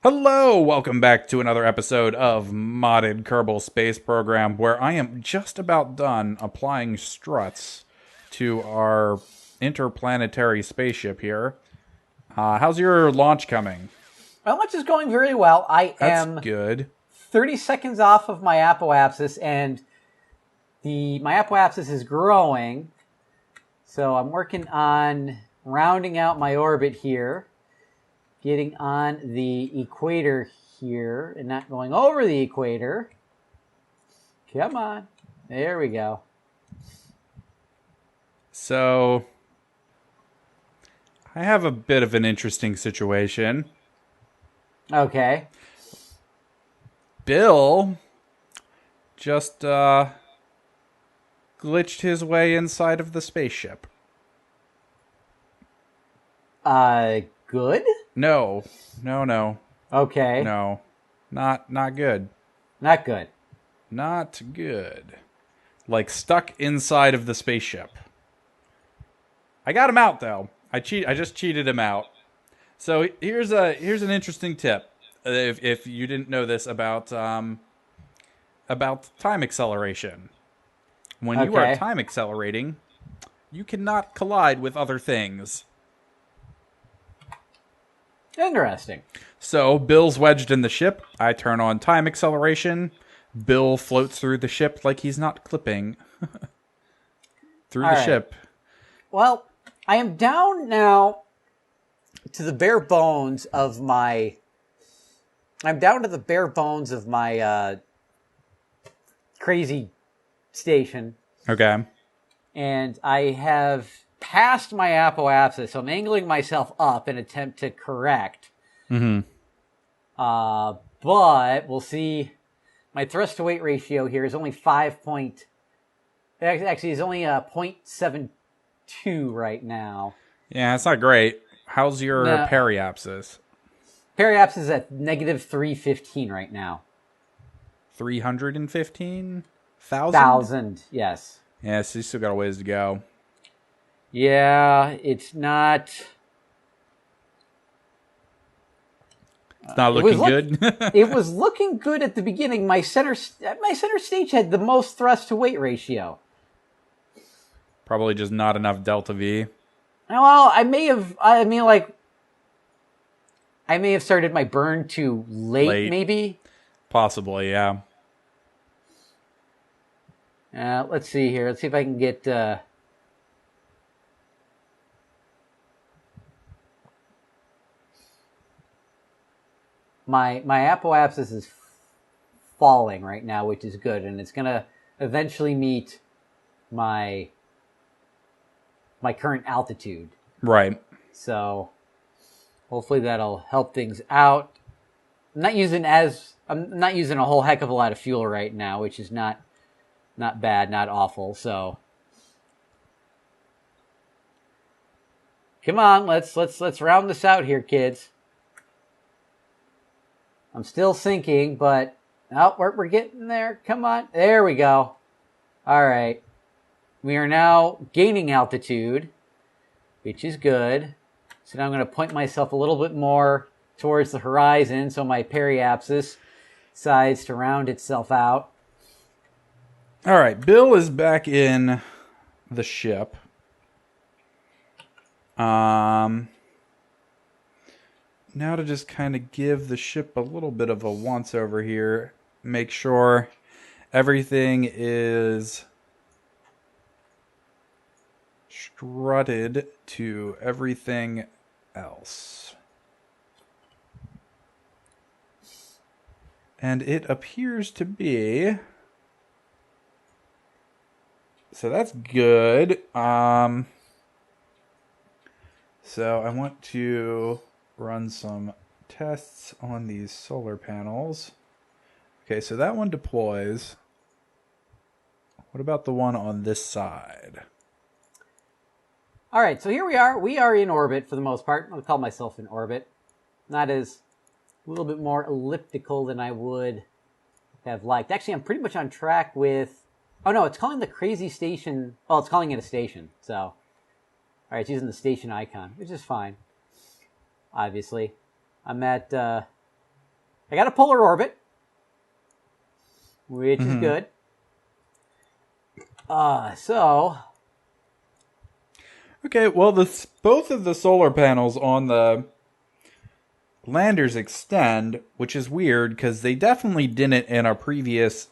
Hello, welcome back to another episode of Modded Kerbal Space Program, where I am just about done applying struts to our interplanetary spaceship here. How's your launch coming? My launch is going very well. I am That's good. 30 seconds off of my apoapsis, and my apoapsis is growing. So I'm working on rounding out my orbit here, getting on the equator here, and not going over the equator. Come on. There we go. So, I have a bit of an interesting situation. Okay. Bill just glitched his way inside of the spaceship. Good? No. Okay. No. Not good. Not good. Not good. Like stuck inside of the spaceship. I got him out though. I just cheated him out. So here's an interesting tip. If you didn't know this about time acceleration. When you are time accelerating, you cannot collide with other things. Interesting. So Bill's wedged in the ship. I turn on time acceleration. Bill floats through the ship like he's not clipping through the ship. Well, I am down now to the bare bones of my... crazy station. Okay. And I have passed my apoapsis, so I'm angling myself up in an attempt to correct. Mm-hmm. But we'll see. My thrust to weight ratio here is only it's only 0.72 right now. Yeah, it's not great. How's your periapsis? Periapsis is at negative 315 right now. 315,000? 1,000, yes. Yeah, so you still got a ways to go. Yeah, it's not... It's not looking good? It was looking good at the beginning. My center stage had the most thrust to weight ratio. Probably just not enough delta V. Well, I may have started my burn too late. Maybe? Possibly, yeah. Let's see here. Let's see if I can get... My apoapsis is falling right now, which is good, and it's going to eventually meet my current altitude. Right. So, hopefully that'll help things out. I'm not using a whole heck of a lot of fuel right now, which is not bad, not awful. So, come on, let's round this out here, kids. I'm still sinking, but we're getting there. Come on. There we go. All right. We are now gaining altitude, which is good. So now I'm going to point myself a little bit more towards the horizon so my periapsis decides to round itself out. All right. Bill is back in the ship. Now to just kind of give the ship a little bit of a once over here. Make sure everything is strutted to everything else. And it appears to be... So that's good. So I want to run some tests on these solar panels. Okay, so that one deploys. What about the one on this side? All right, so here we are. We are in orbit for the most part. I'll call myself in orbit. Not as a little bit more elliptical than I would have liked. Actually, I'm pretty much on track with... Oh, no, it's calling the crazy station... Well, it's calling it a station, so... All right, it's using the station icon, which is fine. Obviously. I'm at I got a polar orbit, which is good. So... Okay, well, both of the solar panels on the landers extend, which is weird because they definitely didn't in our previous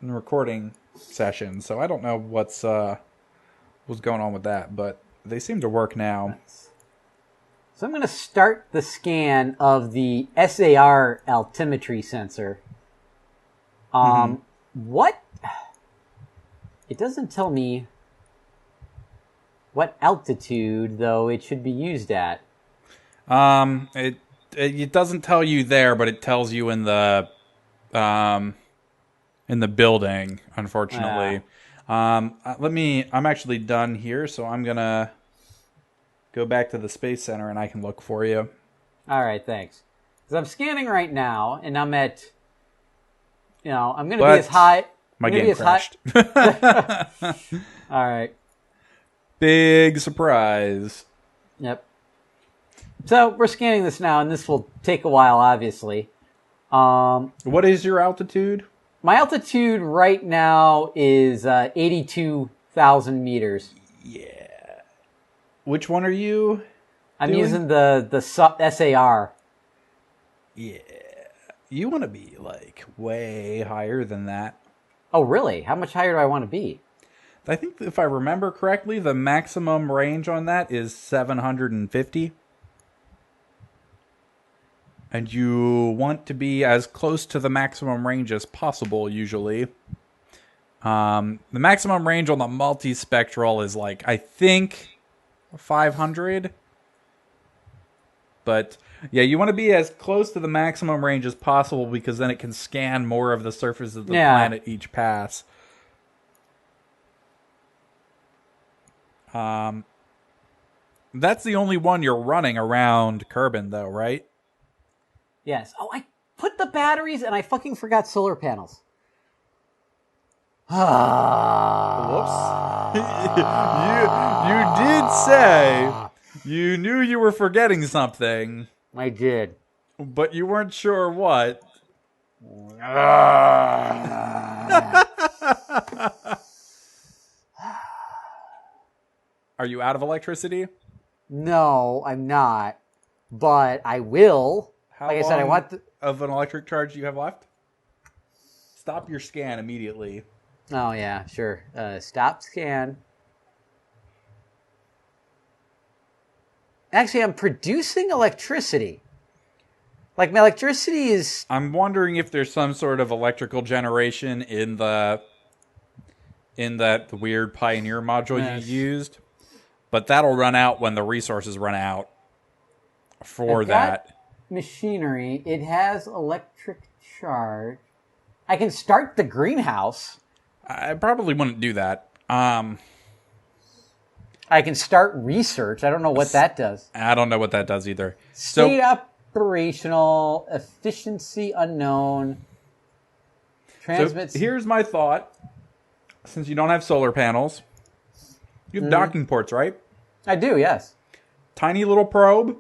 recording session. So I don't know what's going on with that, but they seem to work now. Nice. So I'm going to start the scan of the SAR altimetry sensor. What? It doesn't tell me what altitude, though, it should be used at. It doesn't tell you there, but it tells you in the building, unfortunately. I'm actually done here, so I'm gonna go back to the Space Center and I can look for you. All right, thanks. Because I'm scanning right now, and I'm at, I'm gonna be as high. My game crashed. All right. Big surprise. Yep. So we're scanning this now, and this will take a while, obviously. What is your altitude? My altitude right now is 82,000 meters. Yeah. Which one are you? I'm using the SAR. Yeah. You want to be like way higher than that. Oh, really? How much higher do I want to be? I think if I remember correctly, the maximum range on that is 750. And you want to be as close to the maximum range as possible, usually. The maximum range on the multispectral is like, I think, 500. But, yeah, you want to be as close to the maximum range as possible because then it can scan more of the surface of the planet each pass. That's the only one you're running around Kerbin, though, right? Yes. Oh, I put the batteries and I fucking forgot solar panels. Whoops. you did say you knew you were forgetting something. I did. But you weren't sure what. Are you out of electricity? No, I'm not. But I will. How like I long said, I want of an electric charge do you have left? Stop your scan immediately. Oh, yeah, sure. Stop scan. Actually, I'm producing electricity. Like, my electricity is... I'm wondering if there's some sort of electrical generation in that weird Pioneer module you used. But that'll run out when the resources run out for that. Machinery. It has electric charge. I can start the greenhouse. I probably wouldn't do that. I can start research. I don't know what that does. I don't know what that does either. State operational, efficiency unknown. Transmits. So here's my thought. Since you don't have solar panels, you have docking ports, right? I do, yes. Tiny little probe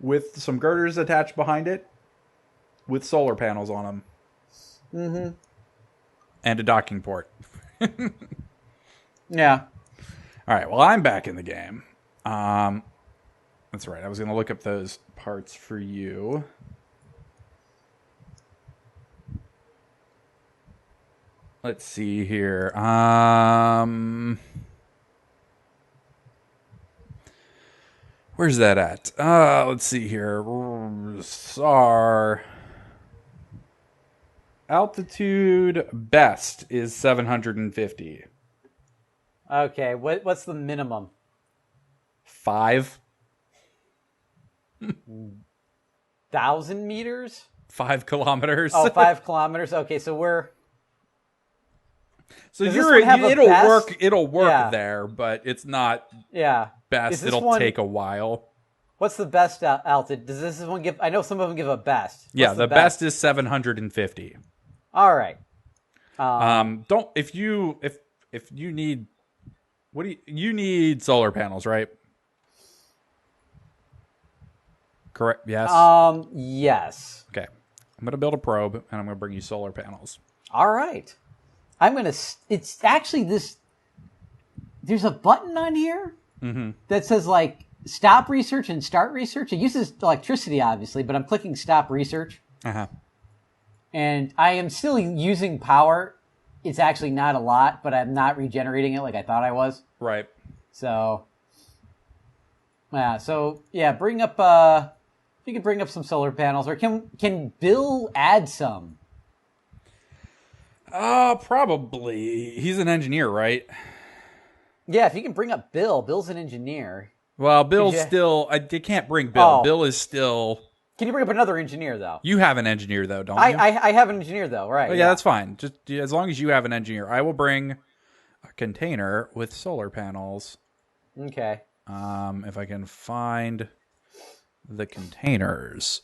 with some girders attached behind it with solar panels on them. Mm-hmm. And a docking port. Yeah. All right, well, I'm back in the game. That's right. I was going to look up those parts for you. Let's see here. Where's that at? Let's see here. SAR. Altitude best is 750. Okay, what's the minimum? 5. 1,000 meters? 5 kilometers. Oh, 5 kilometers. Okay, so we're... So it'll work there, but it's not best. It'll take a while. What's the best altitude? Does this one give... I know some of them give a best. What's the best is 750. All right. If you need... You need solar panels, right? Correct. Yes. Yes. Okay. I'm going to build a probe, and I'm going to bring you solar panels. All right. I'm going to... It's actually this... There's a button on here that says, like, stop research and start research. It uses electricity, obviously, but I'm clicking stop research. Uh-huh. And I am still using power. It's actually not a lot, but I'm not regenerating it like I thought I was. Right. So, yeah, bring up, if you could bring up some solar panels, or can Bill add some? Probably. He's an engineer, right? Yeah, if you can bring up Bill. Bill's an engineer. Well, Bill's still... I can't bring Bill. Oh. Bill is still... Can you bring up another engineer, though? You have an engineer, though, don't you? I have an engineer, though, right. Oh, yeah, that's fine. Just as long as you have an engineer. I will bring a container with solar panels. Okay. If I can find the containers.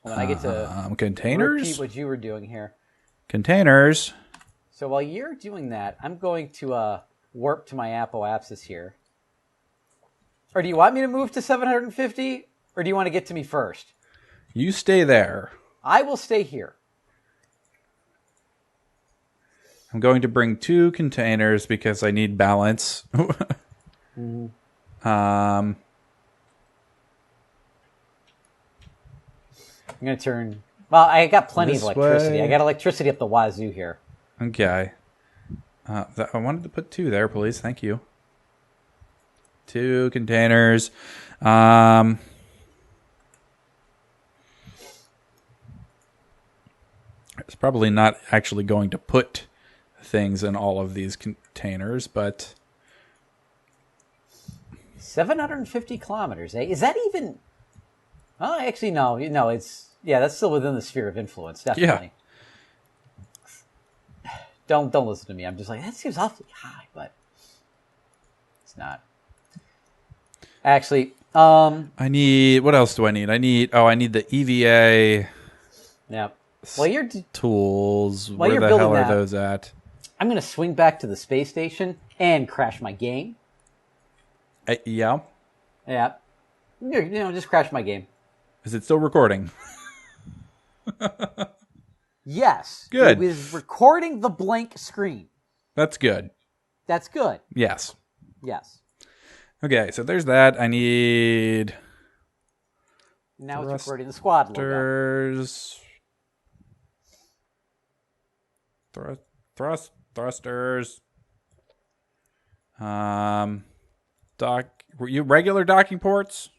Well, I get to containers? repeat what you were doing here. Containers. So while you're doing that, I'm going to warp to my apoapsis here. Or do you want me to move to 750? Or do you want to get to me first? You stay there. I will stay here. I'm going to bring 2 containers because I need balance. Mm-hmm. I'm going to turn... Well, I got plenty of This electricity. way. I got electricity up the wazoo here. Okay. I wanted to put 2 there, please. Thank you. 2 containers. It's probably not actually going to put things in all of these containers, but 750 kilometers, eh? Is that even... Oh, actually, no. No, it's... Yeah, that's still within the sphere of influence, definitely. Yeah. Don't listen to me. I'm just like, that seems awfully high, but it's not. Actually, I need... What else do I need? I need the EVA... Yeah. Well, you're tools. While Where you're the hell building are that, those at? I'm going to swing back to the space station and crash my game. Yeah. Yeah. Just crash my game. Is it still recording? Yes. Good. It was recording the blank screen. That's good. That's good. Yes. Yes. Okay, so there's that. I need... Now it's recording the squad logo. Thrusters. Regular docking ports?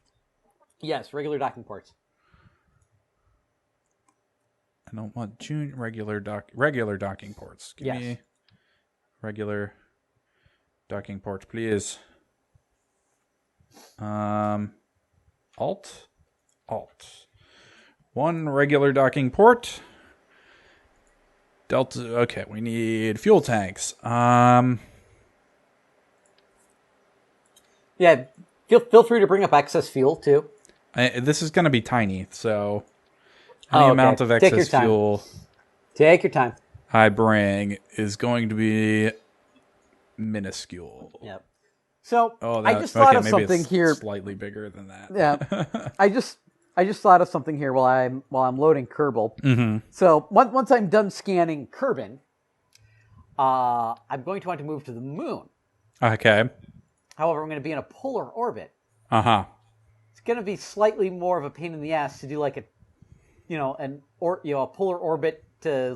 Yes, regular docking ports. I don't want regular docking ports. Give me regular docking ports, please. Alt. 1 regular docking port. Delta. Okay, we need fuel tanks. Yeah, feel free to bring up excess fuel too. This is going to be tiny, so any amount of excess fuel Take your time. I bring is going to be minuscule. Yep. So I just thought of something here. Slightly bigger than that. Yeah. I just thought of something here while I'm loading Kerbal. Mm-hmm. So once I'm done scanning Kerbin, I'm going to want to move to the moon. Okay. However, I'm going to be in a polar orbit. Uh-huh. It's going to be slightly more of a pain in the ass to do like a polar orbit to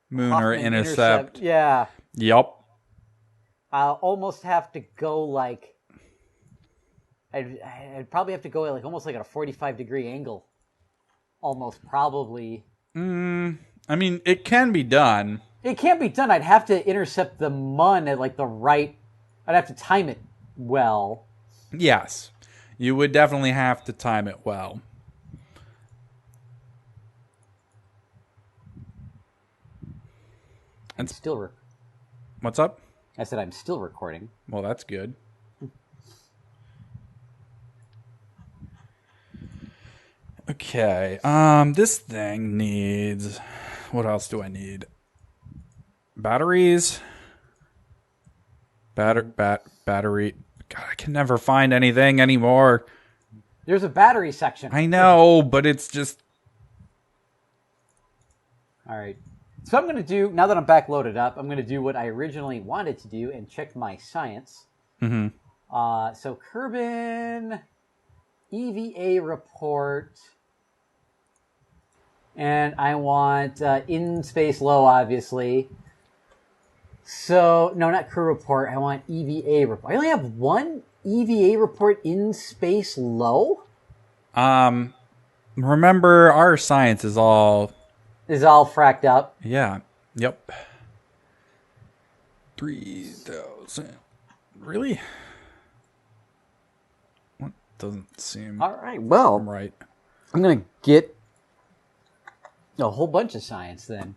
moon Hoffman or intercept. Yeah. Yup. I'll almost have to go I'd probably have to go almost like at a 45-degree angle. Almost, probably. I mean, it can be done. It can't be done. I'd have to intercept the mun at the right... I'd have to time it well. Yes. You would definitely have to time it well. I'm still... What's up? I said I'm still recording. Well, that's good. Okay. This thing needs... What else do I need? Batteries. Battery. God, I can never find anything anymore. There's a battery section. I know, but it's just... All right. So I'm going to do, now that I'm back loaded up, I'm going to do what I originally wanted to do and check my science. Mm-hmm. So Kerbin, EVA report, and I want in space low, obviously. So, no, not crew report. I want EVA report. I only have one EVA report in space low? Remember, our science is all... Is all fracked up. Yeah. Yep. 3,000. Really? What doesn't seem... All right, well, right. I'm going to get a whole bunch of science then.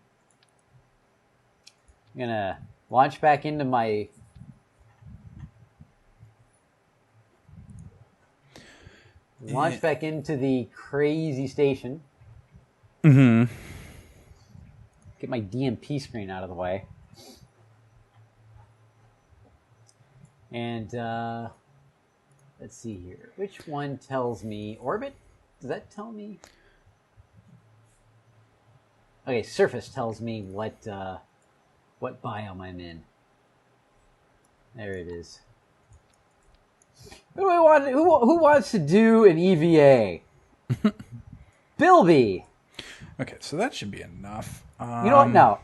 I'm going to launch back into my... Launch back into the crazy station. Mm-hmm. Get my DMP screen out of the way. And, let's see here. Which one tells me orbit? Does that tell me? Okay, surface tells me what biome I'm in. There it is. Who do I want? Who wants to do an EVA? Bilby. Okay, so that should be enough. You know what? No.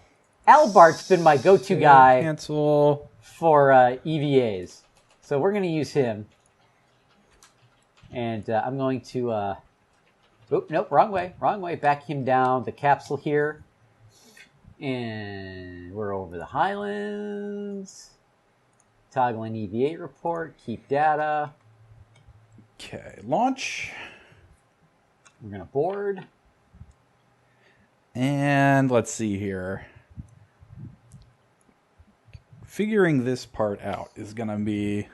Albart's been my go-to guy Cancel. for EVAs. So we're going to use him. And I'm going to... oh, nope, wrong way. Wrong way. Back him down the capsule here. And we're over the Highlands. Toggling EVA report. Keep data. Okay, launch. We're going to board. And let's see here. Figuring this part out is going to be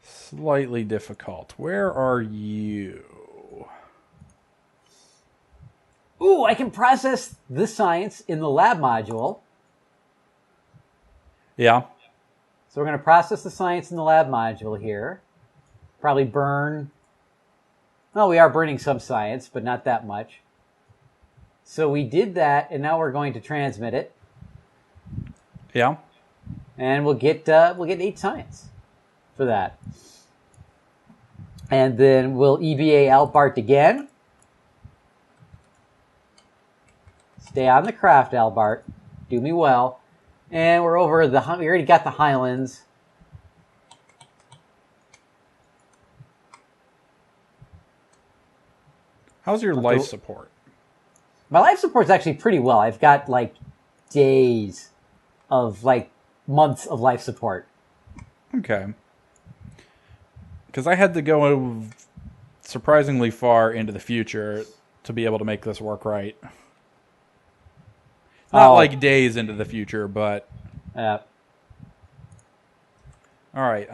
slightly difficult. Where are you? Ooh, I can process the science in the lab module. Yeah. So we're going to process the science in the lab module here. Probably burn... Well, we are burning some science, but not that much. So we did that, and now we're going to transmit it. Yeah. And we'll get 8 science for that. And then we'll EVA Albart again. Stay on the craft, Albart. Do me well. And we're over the... We already got the Highlands. How's your life support? My life support's actually pretty well. I've got, like, days of, like, months of life support. Okay. Because I had to go surprisingly far into the future to be able to make this work right. Not like days into the future, but... Yeah. Alright,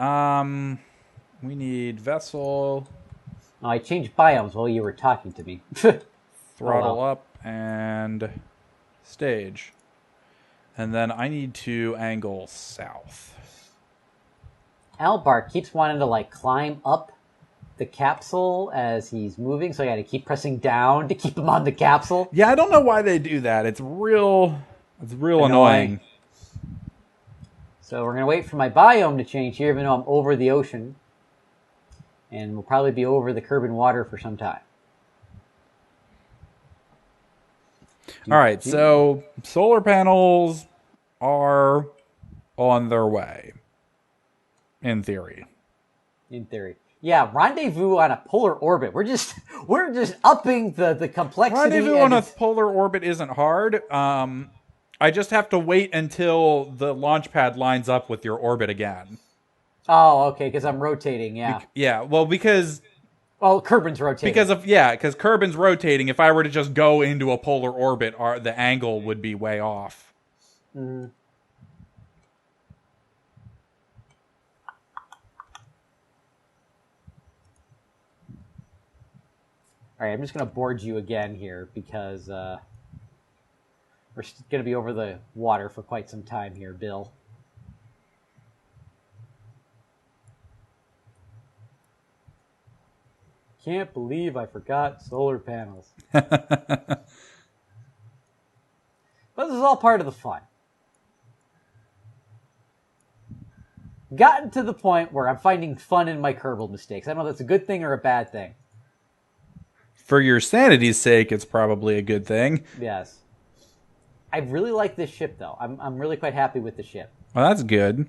we need vessel... Oh, I changed biomes while you were talking to me. Throttle up and stage. And then I need to angle south. Albart keeps wanting to, like, climb up the capsule as he's moving, so I gotta keep pressing down to keep him on the capsule. Yeah, I don't know why they do that. It's real annoying. So we're gonna wait for my biome to change here, even though I'm over the ocean. And we'll probably be over the Kerbin water for some time. All right, so solar panels are on their way, in theory. In theory. Yeah, rendezvous on a polar orbit. We're just upping the complexity. Rendezvous on a polar orbit isn't hard. I just have to wait until the launch pad lines up with your orbit again. Oh, okay, because I'm rotating, yeah. Because... Well, Kerbin's rotating. Because Kerbin's rotating. If I were to just go into a polar orbit, the angle would be way off. Mm. All right, I'm just going to board you again here because we're going to be over the water for quite some time here, Bill. can't believe I forgot solar panels. But this is all part of the fun. Gotten to the point where I'm finding fun in my Kerbal mistakes. I don't know if that's a good thing or a bad thing. For your sanity's sake, it's probably a good thing. Yes. I really like this ship, though. I'm really quite happy with the ship. Well, that's good.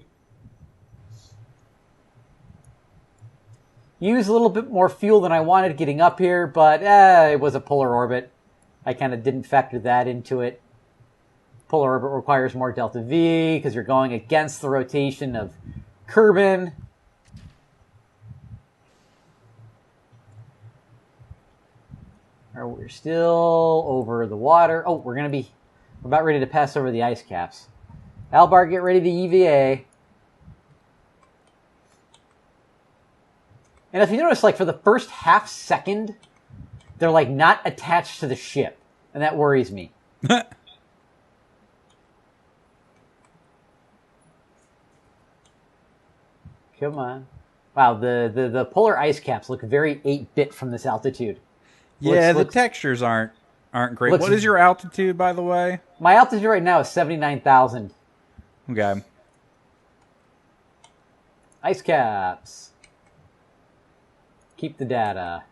Used a little bit more fuel than I wanted getting up here, but it was a polar orbit. I kind of didn't factor that into it. Polar orbit requires more delta V because you're going against the rotation of Kerbin. We're still over the water. Oh, we're about ready to pass over the ice caps. Albar, get ready to EVA. And if you notice, like, for the first half second, they're, like, not attached to the ship. And that worries me. Come on. Wow, the polar ice caps look very 8-bit from this altitude. Yeah, the textures aren't great. What is your altitude, by the way? My altitude right now is 79,000. Okay. Ice caps. Keep the data.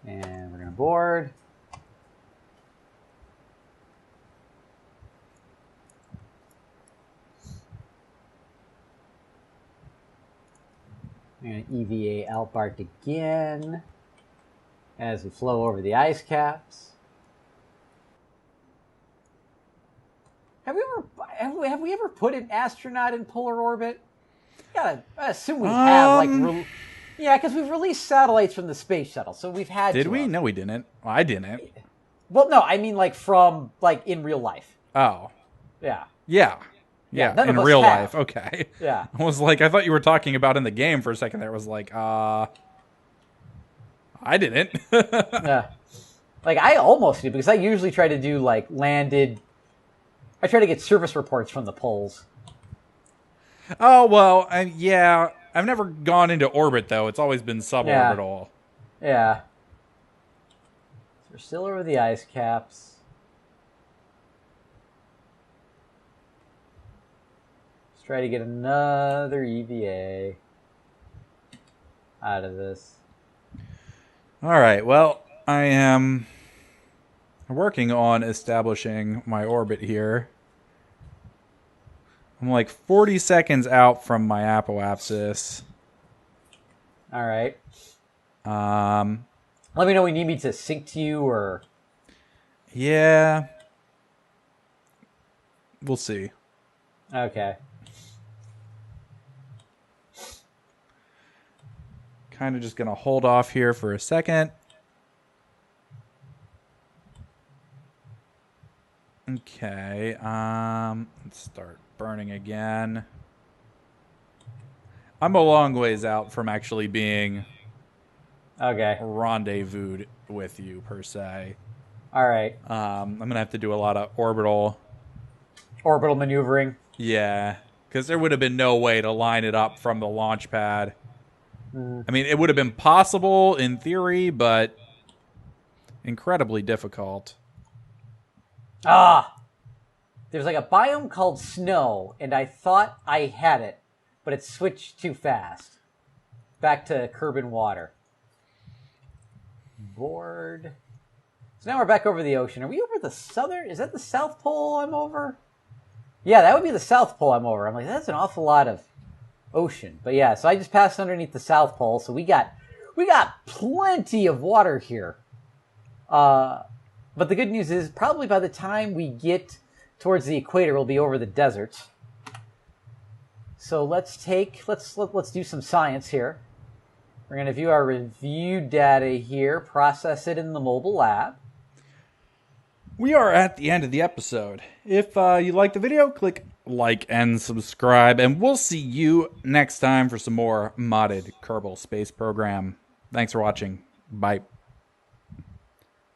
And we're going to board. We're going to EVA Alpart again as we flow over the ice caps. Have we ever put an astronaut in polar orbit? I assume we have. Yeah, because we've released satellites from the space shuttle, so we've had. Did we? No, we didn't. Well, I didn't. Well, no, I mean from in real life. Oh. Yeah. Yeah. Yeah, in real life. Okay. Yeah. I was like, I thought you were talking about in the game for a second there. I was like, I didn't. Yeah. I almost do, because I usually try to do, landed... I try to get service reports from the poles. Oh, well, yeah. I've never gone into orbit, though. It's always been suborbital. Yeah. So we're still over the ice caps. Try to get another EVA out of this. All right. Well, I am working on establishing my orbit here. I'm like 40 seconds out from my apoapsis. All right. Let me know when you need me to sync to you or... Yeah. We'll see. Okay. Kind of just going to hold off here for a second. Okay. Let's start burning again. I'm a long ways out from actually being rendezvoused with you, per se. All right. I'm going to have to do a lot of orbital maneuvering. Yeah, because there would have been no way to line it up from the launch pad. I mean, it would have been possible in theory, but incredibly difficult. There's a biome called snow, and I thought I had it, but it switched too fast. Back to Kerbin water. Board. So now we're back over the ocean. Are we over the southern? Is that the South Pole I'm over? Yeah, that would be the South Pole I'm over. I'm like, that's an awful lot of ocean. But yeah, so I just passed underneath the South Pole, so we got plenty of water here. But the good news is probably by the time we get towards the equator, we'll be over the desert. So let's do some science here. We're going to view our review data here, process it in the mobile lab. We are at the end of the episode. If you like the video, click like and subscribe, and we'll see you next time for some more modded Kerbal Space Program. Thanks for watching. Bye.